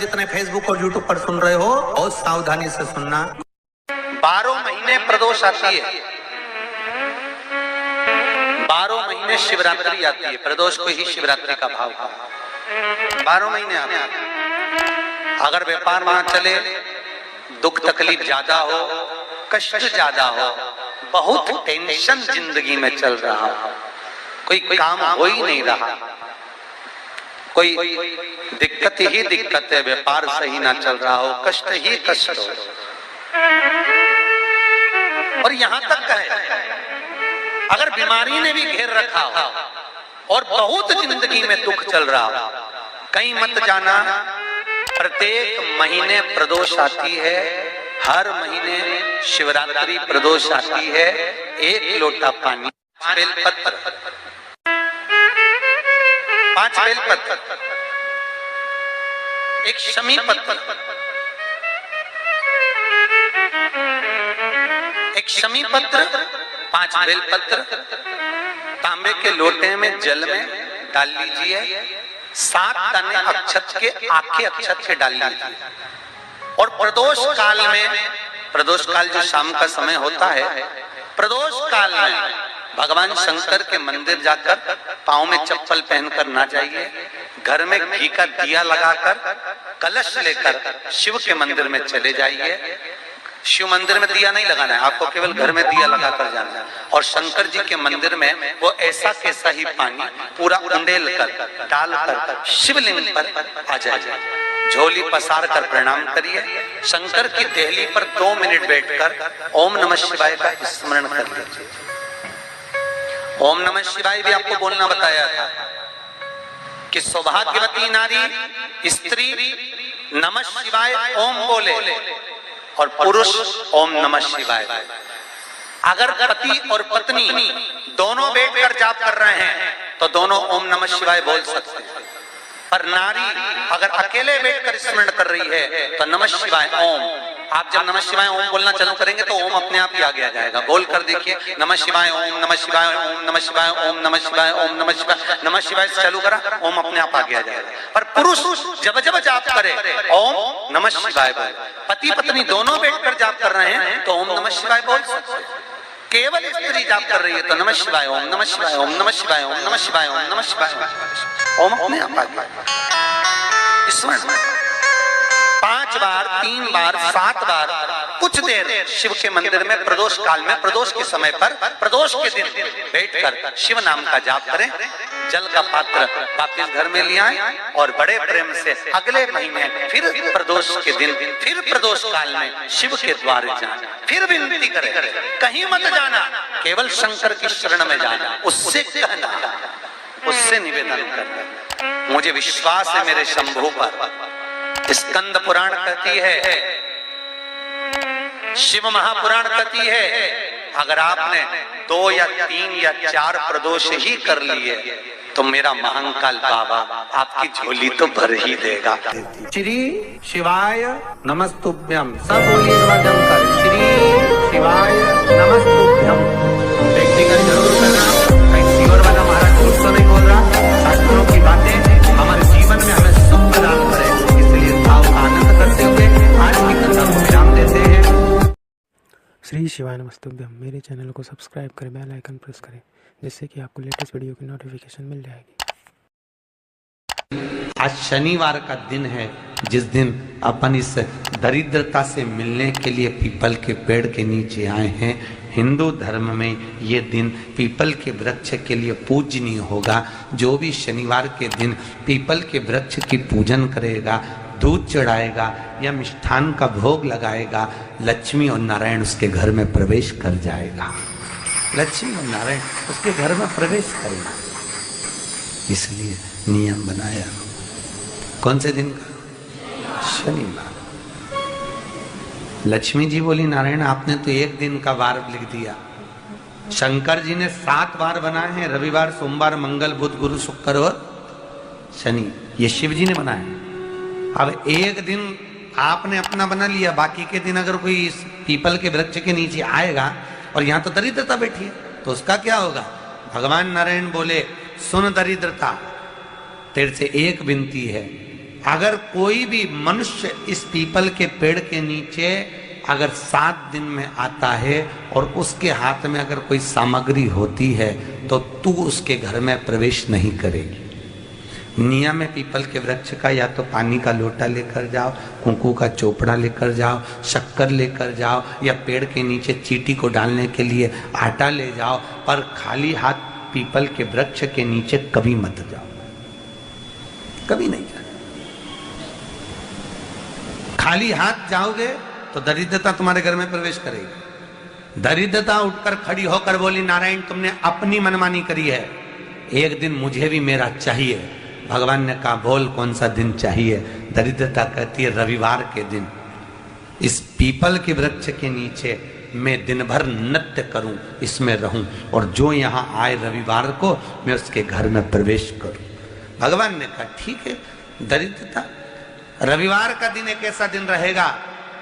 जितने फेसबुक और यूट्यूब पर सुन रहे हो बहुत सावधानी से सुनना। 12 महीने प्रदोष आती है, 12 महीने शिवरात्रि आती है। प्रदोष को ही शिवरात्रि का भाव है। 12 महीने आते हैं। अगर व्यापार ना चले, दुख तकलीफ ज्यादा हो, कष्ट ज्यादा हो, बहुत टेंशन जिंदगी में चल रहा हो, कोई काम हो ही नहीं रहा, कोई दिक्कत ही दिक्कत है, व्यापार सही ना चल रहा हो, कष्ट ही कष्ट हो, और यहां तक है अगर बीमारी ने भी घेर रखा हो और बहुत जिंदगी में दुख चल रहा हो, कहीं मत जाना। प्रत्येक महीने प्रदोष आती है, हर महीने शिवरात्रि प्रदोष आती है। 1 लोटा पानी, 5 बेलपत्र, 5 बेलपत्र, 1 शमी पत्र, 1 शमी पत्र, 5 बेलपत्र तांबे के लोटे में जल में डाल लीजिए। 7 दाने अक्षत के, आखे अक्षत के डाल लीजिए। और प्रदोष काल में, प्रदोष काल जो शाम का समय होता है, प्रदोष काल में भगवान शंकर के मंदिर जाकर पांव में चप्पल पहनकर ना जाइए। घर में घी का दिया लगाकर कलश लेकर शिव के मंदिर में चले जाइए। शिव मंदिर में दिया नहीं लगाना है आपको, केवल घर में दिया लगाकर जाना है। और शंकर जी के मंदिर में वो ऐसा कैसा ही पानी पूरा उंडेल कर डालकर शिवलिंग पर आ जाए। झोली पसार कर प्रणाम करिए। शंकर की देहली पर 2 मिनट बैठकर ओम नमः शिवाय का स्मरण कर लीजिए। ओम नमः शिवाय भी आपको बोलना बताया था कि सौभाग्यवती नारी स्त्री नमः शिवाय ओम बोले और पुरुष ओम नमः शिवाय। अगर पति और पत्नी दोनों बैठकर जाप कर रहे हैं तो दोनों ओम नमः शिवाय बोल सकते हैं। पर नारी अगर अकेले बैठकर स्मरण कर रही है तो नमः शिवाय ओम। आप जब नमः शिवाय ओम बोलना चालू करेंगे तो ओम अपने आप ही आगे आ जाएगा। बोल कर देखिए, नमः शिवाय ओम, नमः शिवाय ओम, नमः शिवाय ओम, नमः शिवाय ओम, नमः शिवाय, नमः शिवाय से चालू करा, ओम अपने आप आगे आ जाएगा। पर पुरुष जब जब जाप करे ओम नमः शिवाय बोले। पति पत्नी दोनों बैठकर जाप कर रहे हैं तो ओम नमः शिवाय बोल सकते हैं। केवल स्त्री जाप कर रही है तो नमः शिवाय ओम, नमः शिवाय ओम, नमः शिवाय ओम, नमः शिवाय ओम, नमः शिवाय ओम अपने आप आ गया। स्मरण 5 बार, 3 बार, 7 बार कुछ देर शिव के मंदिर में प्रदोष काल में, प्रदोष के समय पर, प्रदोष के दिन बैठकर शिव नाम का जाप करें। जल का पात्र वापिस घर में ले आए और बड़े प्रेम से अगले महीने फिर प्रदोष के दिन, फिर प्रदोष काल में शिव के द्वार जाए, फिर विनती करें। कहीं मत जाना, केवल शंकर की शरण में जाना, उससे कहना, उससे निवेदन करना। मुझे विश्वास है मेरे शंभू पर। स्कंद पुराण कहती है, शिव महापुराण कहती है, अगर आपने 2 या 3 या 4 प्रदोष ही कर लिए तो मेरा महाकाल बाबा आपकी झोली तो भर ही देगा। श्री शिवाय नमस्तुभ्यम। सब बोलिए जमकर, श्री शिवाय नमस्तुभ्यम। व्यक्तिगत जरूर करना, कहीं और वाला महाराज कुछ तो नहीं बोल रहा। शास्त्रों की बातें हमारे जीवन में हमें सुख प्रदान करें, इसलिए भाव का आनंद करते हुए आज की कथा को विराम देते हैं। श्री शिवाय नमस्तुभ्यम। मेरे चैनल को सब्सक्राइब करें, बेल आइकन प्रेस करें, जिससे कि आपको लेटेस्ट वीडियो की नोटिफिकेशन मिल जाएगी। आज शनिवार का दिन है, जिस दिन अपन इस दरिद्रता से मिलने के लिए पीपल के पेड़ के नीचे आए हैं। हिंदू धर्म में ये दिन पीपल के वृक्ष के लिए पूजनीय होगा। जो भी शनिवार के दिन पीपल के वृक्ष की पूजन करेगा, दूध चढ़ाएगा या मिष्ठान का भोग लगाएगा, लक्ष्मी और नारायण उसके घर में प्रवेश कर जाएगा। लक्ष्मी और नारायण उसके घर में प्रवेश करेगा। इसलिए नियम बनाया। कौन से दिन का? शनिवार। लक्ष्मी जी बोली, नारायण आपने तो 1 दिन का वार लिख दिया। शंकर जी ने 7 वार बनाए हैं, रविवार, सोमवार, मंगल, बुध, गुरु, शुक्र और शनि। ये शिव जी ने बनाया। अब 1 दिन आपने अपना बना लिया, बाकी के दिन अगर कोई इस पीपल के वृक्ष के नीचे आएगा और यहाँ तो दरिद्रता बैठी है तो उसका क्या होगा? भगवान नारायण बोले, सुन दरिद्रता, तेरे से एक विनती है, अगर कोई भी मनुष्य इस पीपल के पेड़ के नीचे अगर 7 दिन में आता है और उसके हाथ में अगर कोई सामग्री होती है तो तू उसके घर में प्रवेश नहीं करेगी। नियम है पीपल के वृक्ष का, या तो पानी का लोटा लेकर जाओ, कुंकू का चोपड़ा लेकर जाओ, शक्कर लेकर जाओ, या पेड़ के नीचे चींटी को डालने के लिए आटा ले जाओ, पर खाली हाथ पीपल के वृक्ष के नीचे कभी मत जाओ, कभी नहीं जाओ। खाली हाथ जाओगे तो दरिद्रता तुम्हारे घर में प्रवेश करेगी। दरिद्रता उठकर खड़ी होकर बोली, नारायण तुमने अपनी मनमानी करी है, एक दिन मुझे भी मेरा चाहिए। भगवान ने कहा बोल कौन सा दिन चाहिए। दरिद्रता कहती है रविवार के दिन इस पीपल के वृक्ष के नीचे मैं दिन भर नृत्य करूं, इसमें रहूं, और जो यहां आए रविवार को मैं उसके घर में प्रवेश करूं। भगवान ने कहा ठीक है। दरिद्रता रविवार का दिन एक ऐसा दिन रहेगा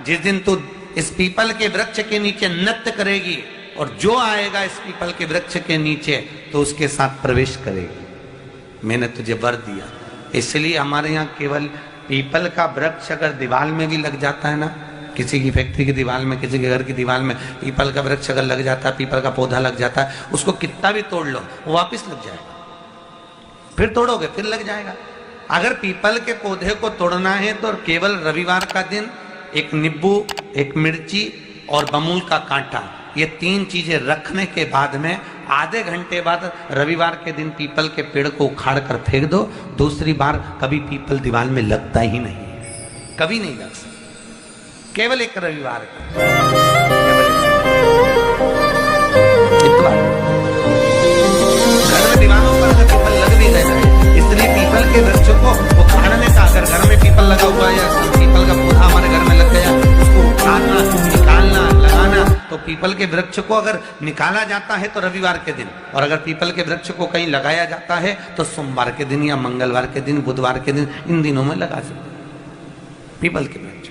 जिस दिन तू इस पीपल के वृक्ष के नीचे नृत्य करेगी और जो आएगा इस पीपल के वृक्ष के नीचे तो उसके साथ प्रवेश करेगी। मैंने तुझे वर दिया। इसलिए हमारे यहाँ केवल पीपल का वृक्ष अगर दीवार में भी लग जाता है ना, किसी की फैक्ट्री की दीवार में, किसी के घर की दीवार में पीपल का वृक्ष अगर लग जाता है, पीपल का पौधा लग जाता है, उसको कितना भी तोड़ लो वो वापिस लग जाएगा। फिर तोड़ोगे फिर लग जाएगा। अगर पीपल के पौधे को तोड़ना है तो केवल रविवार का दिन एक नींबू, एक मिर्ची और बमूल का कांटा, ये 3 चीजें रखने के बाद में आधे घंटे बाद रविवार के दिन पीपल के पेड़ को उखाड़ कर फेंक दो। दूसरी बार कभी पीपल दीवार में लगता ही नहीं है, कभी नहीं लग सकता। केवल एक रविवार का, घर में दीवारों पर अगर पीपल लग भी गए इसलिए पीपल के वृक्ष को उखाड़ने का, अगर घर में पीपल लगा हुआ है या पीपल का पौधा हमारे घर में लग गया, उसको उखाड़ना, निकालना, लगाना, तो पीपल के वृक्ष को अगर निकाला जाता है तो रविवार के दिन, और अगर पीपल के वृक्ष को कहीं लगाया जाता है तो सोमवार के दिन या मंगलवार के दिन, बुधवार के दिन, इन दिनों में लगा सकते पीपल के वृक्ष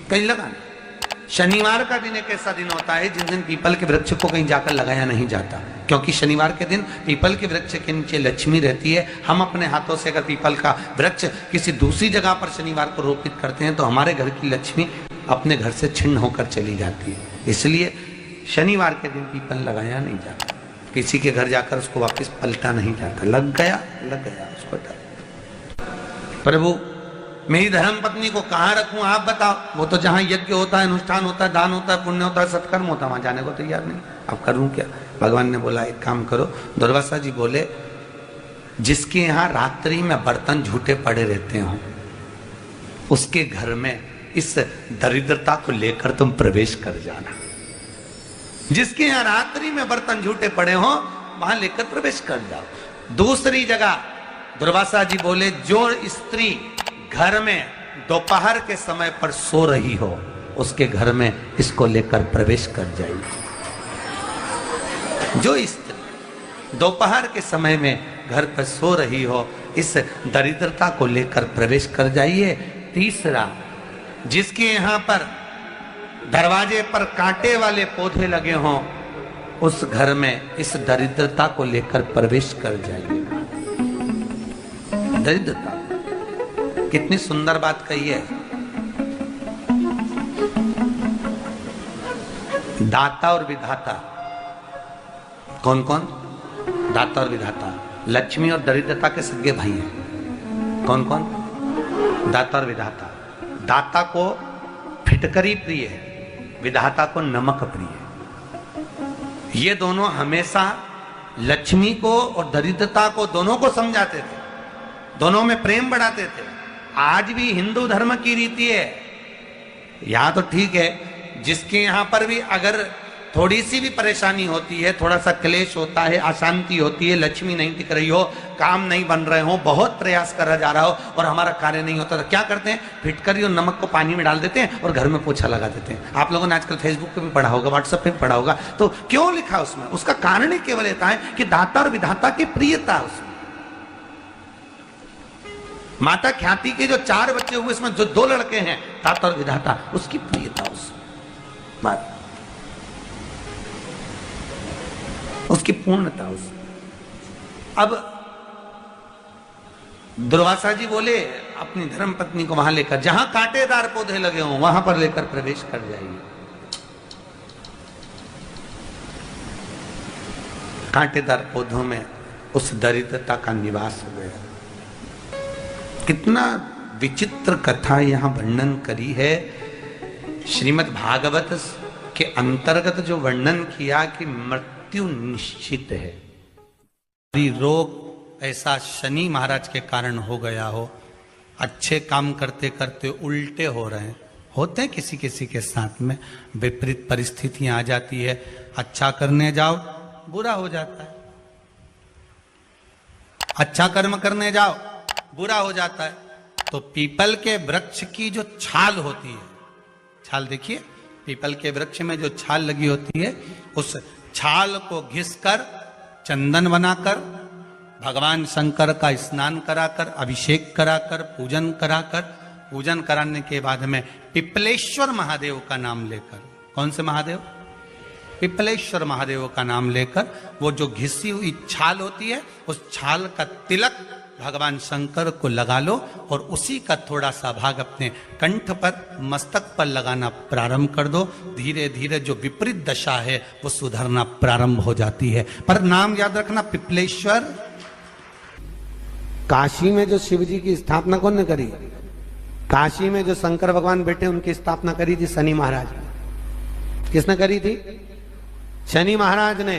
कहीं लगाना। शनिवार का दिन एक ऐसा दिन होता है जिस दिन पीपल के वृक्ष को कहीं जाकर लगाया नहीं जाता, क्योंकि शनिवार के दिन पीपल के वृक्ष के नीचे लक्ष्मी रहती है। हम अपने हाथों से अगर पीपल का वृक्ष किसी दूसरी जगह पर शनिवार को रोपित करते हैं तो हमारे घर की लक्ष्मी अपने घर से छिन्न होकर चली जाती है। इसलिए शनिवार के दिन पीपल लगाया नहीं जाता, किसी के घर जाकर उसको वापस पलटा नहीं जाता। लग गया उसको प्रभु मेरी धर्म पत्नी को कहाँ रखूं आप बताओ। वो तो जहां यज्ञ होता है, अनुष्ठान होता है, दान होता है, पुण्य होता है, सत्कर्म होता है, वहां जाने को तैयार नहीं। अब करूं क्या। भगवान ने बोला एक काम करो। दुर्वासा जी बोले जिसके यहाँ रात्रि में बर्तन झूठे पड़े रहते हो उसके घर में इस दरिद्रता को लेकर तुम प्रवेश कर जाना। जिसके यहाँ रात्रि में बर्तन झूठे पड़े हो वहां लेकर प्रवेश कर जाओ। दूसरी जगह दुर्वासा जी बोले जो स्त्री घर में दोपहर के समय पर सो रही हो उसके घर में इसको लेकर प्रवेश कर जाएगी। जो स्त्री दोपहर के समय में घर पर सो रही हो इस दरिद्रता को लेकर प्रवेश कर जाइए। तीसरा जिसके यहाँ पर दरवाजे पर कांटे वाले पौधे लगे हों उस घर में इस दरिद्रता को लेकर प्रवेश कर जाइए। दरिद्रता कितनी सुंदर बात कही है। दाता और विधाता कौन कौन? दाता और विधाता। लक्ष्मी और दरिद्रता के सगे भाई हैं। कौन कौन? दाता और विधाता। दाता को फिटकरी प्रिय है, विधाता को नमक प्रिय है। ये दोनों हमेशा लक्ष्मी को और दरिद्रता को दोनों को समझाते थे, दोनों में प्रेम बढ़ाते थे। आज भी हिंदू धर्म की रीति है। यहां तो ठीक है, जिसके यहां पर भी अगर थोड़ी सी भी परेशानी होती है, थोड़ा सा क्लेश होता है, अशांति होती है, लक्ष्मी नहीं टिक रही हो, काम नहीं बन रहे हो, बहुत प्रयास करा जा रहा हो और हमारा कार्य नहीं होता, तो क्या करते हैं? फिटकरी और नमक को पानी में डाल देते हैं और घर में पोछा लगा देते हैं। आप लोगों ने आजकल फेसबुक पे भी पढ़ा होगा, व्हाट्सएप पे भी पढ़ा होगा। तो क्यों लिखा उसमें? उसका कारण ही केवल इतना है कि दाता और विधाता की प्रियता उसमें। माता ख्याति के जो 4 बच्चे हुए इसमें जो 2 लड़के हैं दाता और विधाता, उसकी प्रियता उसकी पूर्णता उसमें। अब दुर्वासा जी बोले अपनी धर्म पत्नी को वहां लेकर, जहां कांटेदार पौधे लगे हों वहां पर लेकर प्रवेश कर जाइए। कांटेदार पौधों में उस दरिद्रता का निवास हो गया। कितना विचित्र कथा यहां वर्णन करी है। श्रीमद् भागवत के अंतर्गत जो वर्णन किया कि मृत्यु निश्चित है, रोग ऐसा शनि महाराज के कारण हो गया हो, अच्छे काम करते करते उल्टे हो रहे हैं, होते हैं किसी किसी के साथ में, विपरीत परिस्थितियां आ जाती है, अच्छा करने जाओ बुरा हो जाता है, अच्छा कर्म करने जाओ बुरा हो जाता है। तो पीपल के वृक्ष की जो छाल होती है, छाल देखिए, पीपल के वृक्ष में जो छाल लगी होती है, उस छाल को घिसकर चंदन बनाकर भगवान शंकर का स्नान कराकर, अभिषेक कराकर, पूजन कराकर, पूजन कराने के बाद में पिपलेश्वर महादेव का नाम लेकर, कौन से महादेव? पिपलेश्वर महादेव का नाम लेकर वो जो घिसी हुई छाल होती है, उस छाल का तिलक भगवान शंकर को लगा लो और उसी का थोड़ा सा भाग अपने कंठ पर, मस्तक पर लगाना प्रारंभ कर दो। धीरे धीरे जो विपरीत दशा है वो सुधरना प्रारंभ हो जाती है। पर नाम याद रखना, पिपलेश्वर। काशी में जो शिव जी की स्थापना कौन ने करी? काशी में जो शंकर भगवान बैठे उनकी स्थापना करी थी शनि महाराज ने। किसने करी थी? शनि महाराज ने।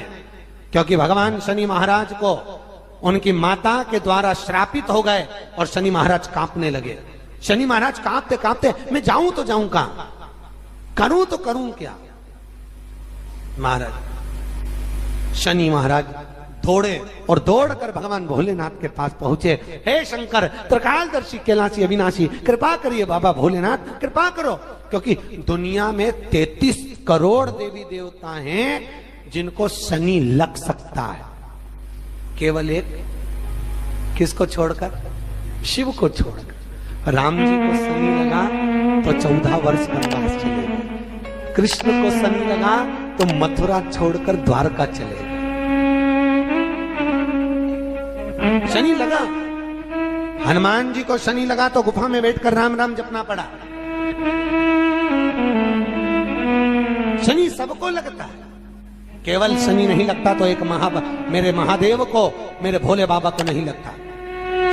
क्योंकि भगवान शनि महाराज को उनकी माता के द्वारा श्रापित हो गए और शनि महाराज कांपने लगे। शनि महाराज कांपते कांपते, मैं जाऊं तो जाऊं कहां, करूं तो करूं क्या? महाराज, शनि महाराज दौड़े और दौड़कर भगवान भोलेनाथ के पास पहुंचे। हे शंकर, त्रिकालदर्शी, कैलाशी, अविनाशी, कृपा करिए बाबा भोलेनाथ, कृपा करो। क्योंकि दुनिया में 33 करोड़ देवी देवता हैं जिनको शनि लग सकता है, केवल एक, किसको छोड़कर? शिव को छोड़कर। राम जी को शनि लगा तो 14 वर्ष वनवास चले गए। कृष्ण को शनि लगा तो मथुरा छोड़कर द्वारका चले गए। शनि लगा। हनुमान जी को शनि लगा तो गुफा में बैठकर राम राम जपना पड़ा। शनि सबको लगता है, केवल शनि नहीं लगता तो एक मेरे महादेव को, मेरे भोले बाबा को नहीं लगता।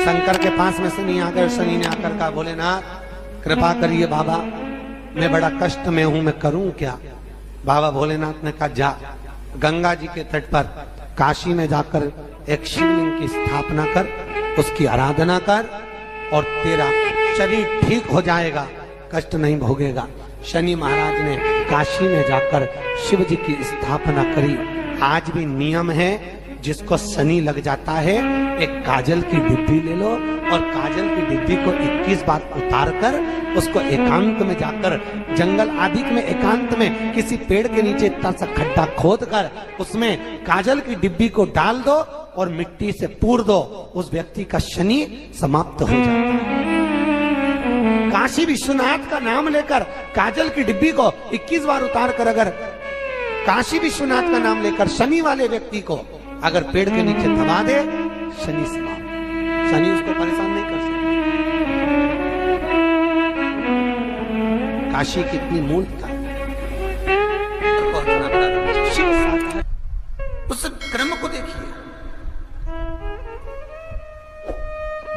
शंकर के पास में शनि आ गए। शनि ने आकर कहा, भोलेनाथ कृपा करिए बाबा, मैं बड़ा कष्ट में हूं, मैं करूं क्या? बाबा भोलेनाथ ने कहा, जा गंगा जी के तट पर काशी में जाकर एक शिवलिंग की स्थापना कर, उसकी आराधना कर और तेरा शरीर ठीक हो जाएगा, कष्ट नहीं भोगेगा। शनि महाराज ने काशी में जाकर शिव जी की स्थापना करी। आज भी नियम है, जिसको शनि लग जाता है एक काजल की डिब्बी ले लो और काजल की डिब्बी को 21 बार उतार कर उसको एकांत में जाकर, जंगल आदि में एकांत में किसी पेड़ के नीचे इतना सा खड्डा खोद कर उसमें काजल की डिब्बी को डाल दो और मिट्टी से पूर दो, उस व्यक्ति का शनि समाप्त हो जाता है। काशी विश्वनाथ का नाम लेकर काजल की डिब्बी को 21 बार उतार कर अगर काशी विश्वनाथ का नाम लेकर शनि वाले व्यक्ति को अगर पेड़ के नीचे दबा दे, शनि समाप्त, शनि उसको परेशान नहीं कर सकता। काशी कितनी मूलता उस क्रम को देखिए।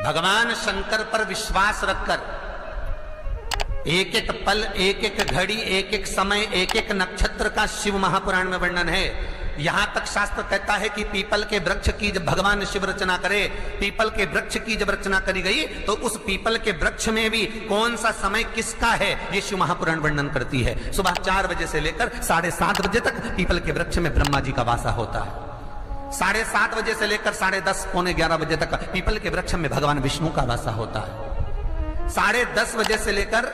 भगवान शंकर पर विश्वास रखकर एक एक पल, एक एक घड़ी, एक एक समय, एक एक नक्षत्र का शिव महापुराण में वर्णन है। यहां तक शास्त्र कहता है कि पीपल के वृक्ष की जब भगवान शिव रचना करे, पीपल के वृक्ष की जब रचना करी गई तो उस पीपल के वृक्ष में भी कौन सा समय किसका है, ये शिव महापुराण वर्णन करती है। सुबह 4 बजे से लेकर 7:30 बजे तक पीपल के वृक्ष में ब्रह्मा जी का वासा होता है। 7:30 बजे से लेकर 10:30 पौने 11 बजे तक पीपल के वृक्ष में भगवान विष्णु का वासा होता है। 10:30 बजे से लेकर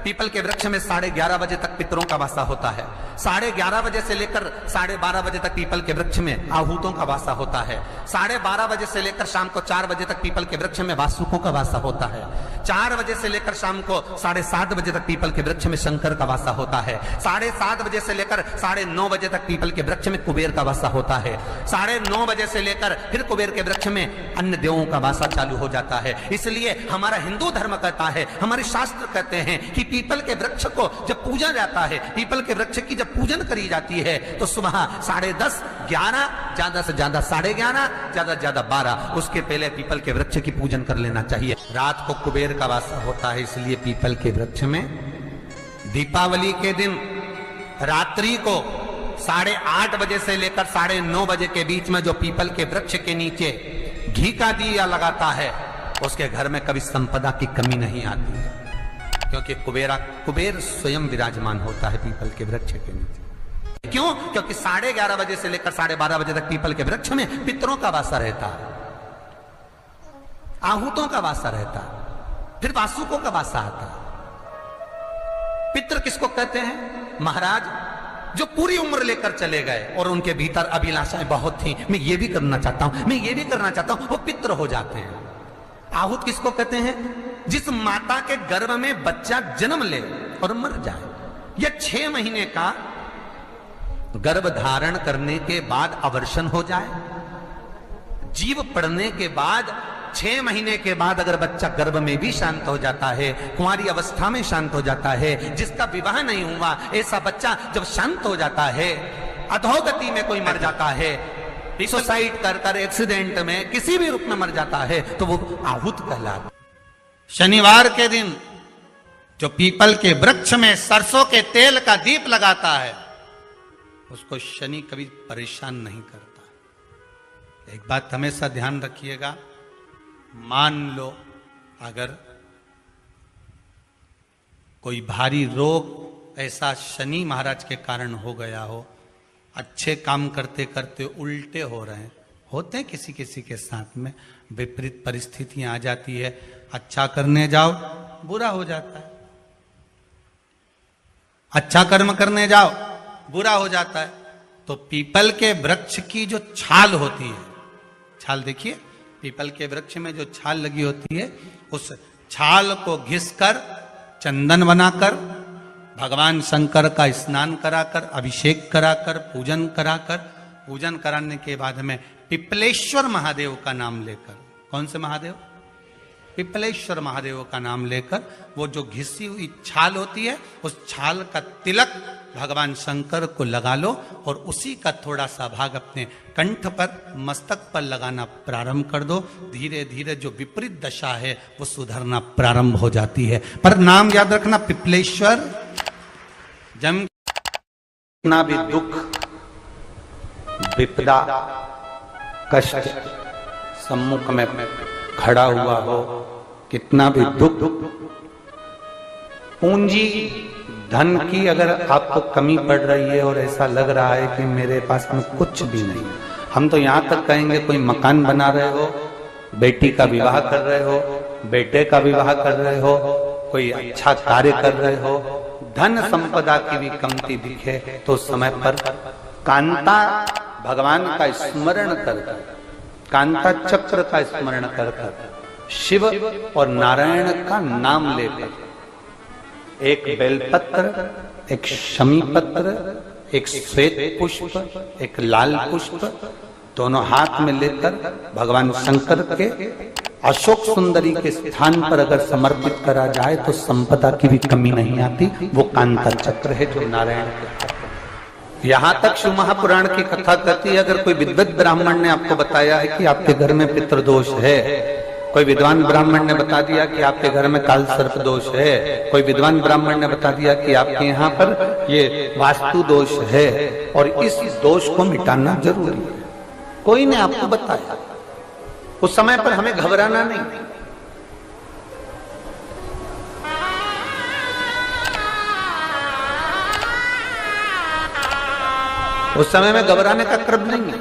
पीपल के वृक्ष में 11:30 बजे तक पितरों का वासा होता है। 11:30 बजे से लेकर 12:30 बजे तक पीपल के वृक्ष में आहूतों का वासा होता है। 12:30 बजे से लेकर शाम को 4 बजे तक पीपल के वृक्ष में वासुकों का वासा होता है। 4 बजे से लेकर शाम को 7:30 बजे तक पीपल के वृक्ष में शंकर का वासा होता है। 7:30 बजे से लेकर 9:30 बजे तक पीपल के वृक्ष में कुबेर का वासा होता है। 9:30 बजे से लेकर फिर कुबेर के वृक्ष में अन्य देवों का वासा चालू हो जाता है। इसलिए हमारा हिंदू धर्म कहता है, हमारे शास्त्र कहते हैं कि पीपल के वृक्ष को जब पूजा जाता है, पीपल के वृक्ष की जब पूजन करी जाती है तो सुबह 10:30, 11, ज्यादा से ज्यादा 11:30, ज्यादा से ज्यादा 12, उसके पहले पीपल के वृक्ष की पूजन कर लेना चाहिए। रात को कुबेर का वासा होता है, इसलिए पीपल के वृक्ष में दीपावली के दिन रात्रि को 8:30 बजे से लेकर 9:30 बजे के बीच में जो पीपल के वृक्ष के नीचे घी का दिया लगाता है, उसके घर में कभी संपदा की कमी नहीं आती है, क्योंकि कुबेर स्वयं विराजमान होता है पीपल के वृक्ष के नीचे। क्यों? क्योंकि 11:30 बजे से लेकर 12:30 बजे तक पीपल के वृक्ष में पितरों का वासा रहता है, आहूतों का वासा रहता है, फिर वासुकों का वासा आता है। पितृ किसको कहते हैं? महाराज जो पूरी उम्र लेकर चले गए और उनके भीतर अभिलाषाएं बहुत थी, मैं ये भी करना चाहता हूं, मैं ये भी करना चाहता हूं, वो पितृ हो जाते हैं। आहूत किसको कहते हैं? जिस माता के गर्भ में बच्चा जन्म ले और मर जाए, या 6 महीने का गर्भ धारण करने के बाद अवर्षण हो जाए, जीव पड़ने के बाद 6 महीने के बाद अगर बच्चा गर्भ में भी शांत हो जाता है, कुंवारी अवस्था में शांत हो जाता है, जिसका विवाह नहीं हुआ ऐसा बच्चा जब शांत हो जाता है, अधोगति में कोई मर जाता है, सुसाइड कर एक्सीडेंट में किसी भी रूप में मर जाता है, तो वो आहूत कहलाता। शनिवार के दिन जो पीपल के वृक्ष में सरसों के तेल का दीप लगाता है, उसको शनि कभी परेशान नहीं करता। एक बात हमेशा ध्यान रखिएगा, मान लो अगर कोई भारी रोग ऐसा शनि महाराज के कारण हो गया हो, अच्छे काम करते करते उल्टे हो रहे हैं, होते हैं किसी किसी के साथ में, विपरीत परिस्थितियां आ जाती है, अच्छा करने जाओ बुरा हो जाता है, अच्छा कर्म करने जाओ बुरा हो जाता है। तो पीपल के वृक्ष की जो छाल होती है, छाल देखिए, पीपल के वृक्ष में जो छाल लगी होती है, उस छाल को घिसकर चंदन बनाकर भगवान शंकर का स्नान कराकर, अभिषेक कराकर, पूजन कराने के बाद में पिपलेश्वर महादेव का नाम लेकर, कौन से महादेव? पिपलेश्वर महादेव का नाम लेकर वो जो घिसी हुई छाल होती है, उस छाल का तिलक भगवान शंकर को लगा लो और उसी का थोड़ा सा भाग अपने कंठ पर, मस्तक पर लगाना प्रारंभ कर दो। धीरे धीरे जो विपरीत दशा है वो सुधरना प्रारंभ हो जाती है। पर नाम याद रखना, पिपलेश्वर। जब कितना भी दुख, विपदा, कष्ट सम्मुख में खड़ा हुआ हो, कितना भी दुख, पूंजी धन की अगर आपको कमी पड़ रही है और ऐसा लग रहा है कि मेरे पास में कुछ भी नहीं, हम तो यहां तक कहेंगे कोई मकान बना रहे हो, बेटी का विवाह कर रहे हो, बेटे का विवाह कर रहे हो, कोई अच्छा कार्य कर रहे हो, धन संपदा की भी कमती दिखे, तो समय पर कांता भगवान का स्मरण कर, कांता चक्र का स्मरण कर, शिव और नारायण का नाम लेकर, एक बेलपत्र, एक शमी पत्र, एक श्वेत पुष्प, एक लाल पुष्प, दोनों हाथ में लेकर भगवान शंकर के अशोक सुंदरी के स्थान पर अगर समर्पित करा जाए तो संपदा की भी कमी नहीं आती। वो कांता चक्र है जो नारायण के। यहां तक शिव महापुराण की कथा कहती है, अगर कोई विद्वत ब्राह्मण ने आपको बताया है कि आपके घर में पितृदोष है, कोई विद्वान ब्राह्मण ने बता दिया कि आपके घर में काल सर्प दोष है, कोई विद्वान ब्राह्मण ने बता दिया कि आपके यहाँ पर ये वास्तु दोष है और इस दोष को मिटाना जरूरी है, कोई ने आपको बताया, उस समय पर हमें घबराना नहीं। उस समय में घबराने का क्रम नहीं है।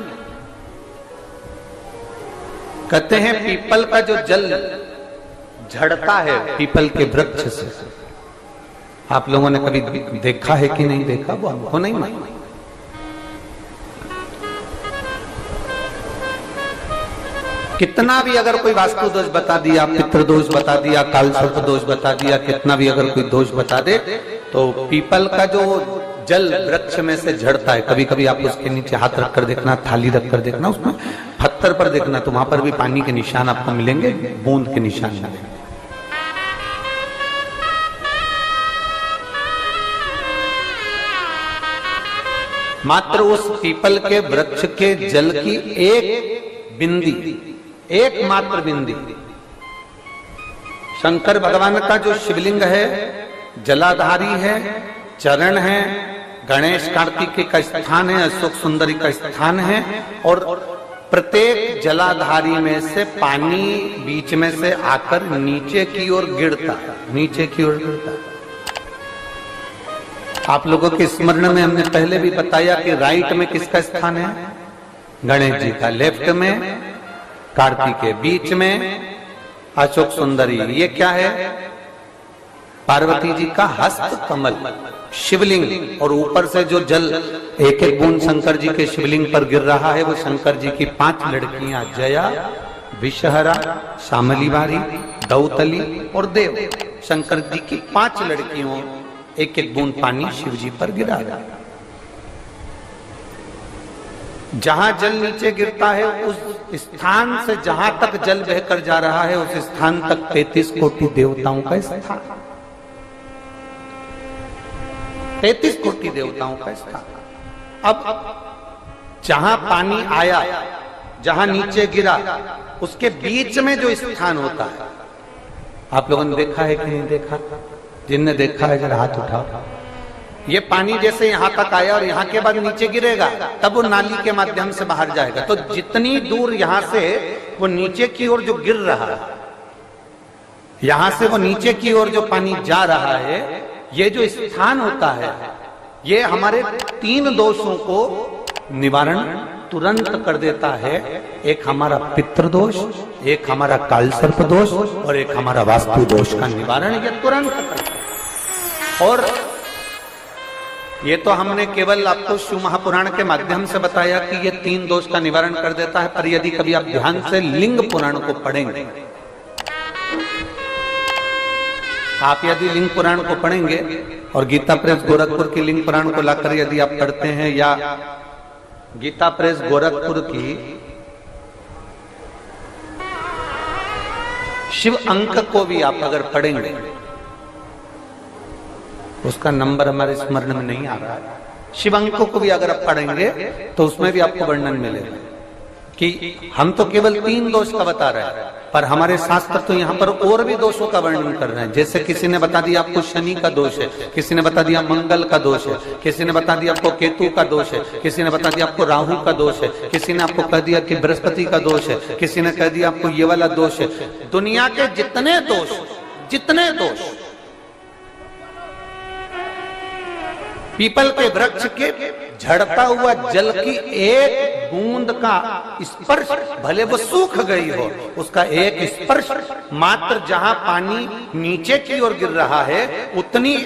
कहते हैं पीपल का जो जल झड़ता है पीपल के वृक्ष से, आप लोगों ने कभी देखा है कि नहीं देखा, वो हमको नहीं मालूम। कितना भी अगर कोई वास्तु दोष बता दिया, पितृ दोष बता दिया, काल सर्प दोष बता दिया, कितना भी अगर कोई दोष बता दे, तो पीपल का जो जल वृक्ष में से झड़ता है, कभी कभी आप उसके नीचे हाथ रखकर देखना, थाली रखकर देखना, उसमें पत्थर पर देखना, तो वहां पर भी पानी के निशान आपको मिलेंगे, बूंद के निशान मिलेंगे। मात्र उस पीपल के वृक्ष के जल की एक बिंदी, एकमात्र बिंदी, शंकर भगवान का जो शिवलिंग है, जलाधारी है, चरण है, गणेश कार्तिक का स्थान है, अशोक सुंदरी का स्थान है, और प्रत्येक जलाधारी में से पानी बीच में से आकर नीचे की ओर गिरता है, नीचे की ओर गिरता है। आप लोगों के स्मरण में हमने पहले भी बताया कि राइट में किसका स्थान है, गणेश जी का, लेफ्ट में कार्तिकेय, बीच में अशोक सुंदरी। ये क्या है, पार्वती जी का हस्त कमल शिवलिंग, और ऊपर से जो जल एक एक बूंद शंकर जी के शिवलिंग पर गिर रहा है, वो शंकर जी की 5 लड़कियां, जया, विषहरा, शामली बारी, दौतली और देव, शंकर जी की 5 लड़कियों, एक एक बूंद पानी शिव जी पर गिरा रहा है। जहां जल नीचे गिरता है, उस स्थान से जहां तक जल बहकर जा रहा है, उस स्थान तक 33 कोटि देवताओं का स्थान, 33 कोटि देवताओं का स्थान। अब जहां पानी आया, जहां नीचे गिरा, उसके बीच में जो स्थान होता है, आप लोगों ने देखा है कि नहीं देखा? जिनने देखा है जरा हाथ उठाओ। ये पानी जैसे यहां तक आया और यहां के बाद नीचे गिरेगा, तब वो नाली के माध्यम से बाहर जाएगा। तो जितनी दूर यहां से वो नीचे की ओर जो गिर रहा है, यहां से वो नीचे की ओर जो पानी जा रहा है, ये जो स्थान होता है, ये हमारे 3 दोषों को निवारण तुरंत कर देता है। एक हमारा पितृ दोष, एक हमारा काल सर्प दोष, और एक हमारा वास्तु दोष का निवारण ये तुरंत करता है। और ये तो हमने केवल आपको शिव महापुराण के माध्यम से बताया कि ये 3 दोष का निवारण कर देता है, पर यदि कभी आप ध्यान से लिंग पुराण को पढ़ेंगे, आप यदि लिंग पुराण को पढ़ेंगे और गीता प्रेस गोरखपुर की लिंग पुराण को लाकर यदि आप पढ़ते हैं, या गीता प्रेस गोरखपुर की शिव अंक को भी आप अगर पढ़ेंगे, उसका नंबर हमारे स्मरण में नहीं आ रहा है, शिव अंक को भी अगर आप पढ़ेंगे तो उसमें भी आपको वर्णन मिलेगा कि हम तो केवल 3 दोष का बता रहे हैं, पर हमारे शास्त्र तो यहाँ पर और भी दोषों का वर्णन कर रहे हैं। जैसे किसी ने बता दिया आपको शनि का दोष है, किसी ने बता दिया मंगल का दोष है, किसी ने बता दिया आपको केतु का दोष है, किसी ने बता दिया आपको राहु का दोष है, किसी ने आपको कह दिया कि बृहस्पति का दोष है, किसी ने कह दिया आपको ये वाला दोष है। दुनिया के जितने दोष, पीपल के वृक्ष के झड़ता हुआ जल की एक बूंद का स्पर्श, भले वो सूख गई हो, उसका एक स्पर्श मात्र जहां पानी नीचे की ओर गिर रहा है, उतनी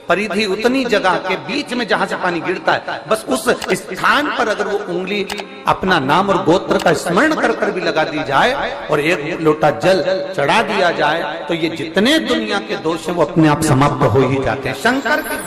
परिधि, उतनी जगह के बीच में जहां से पानी गिरता है, बस उस स्थान पर अगर वो उंगली अपना नाम और गोत्र का स्मरण कर कर भी लगा दी जाए और एक लोटा जल चढ़ा दिया जाए, तो ये जितने दुनिया के दोष हैं वो अपने आप समाप्त हो ही जाते हैं। शंकर की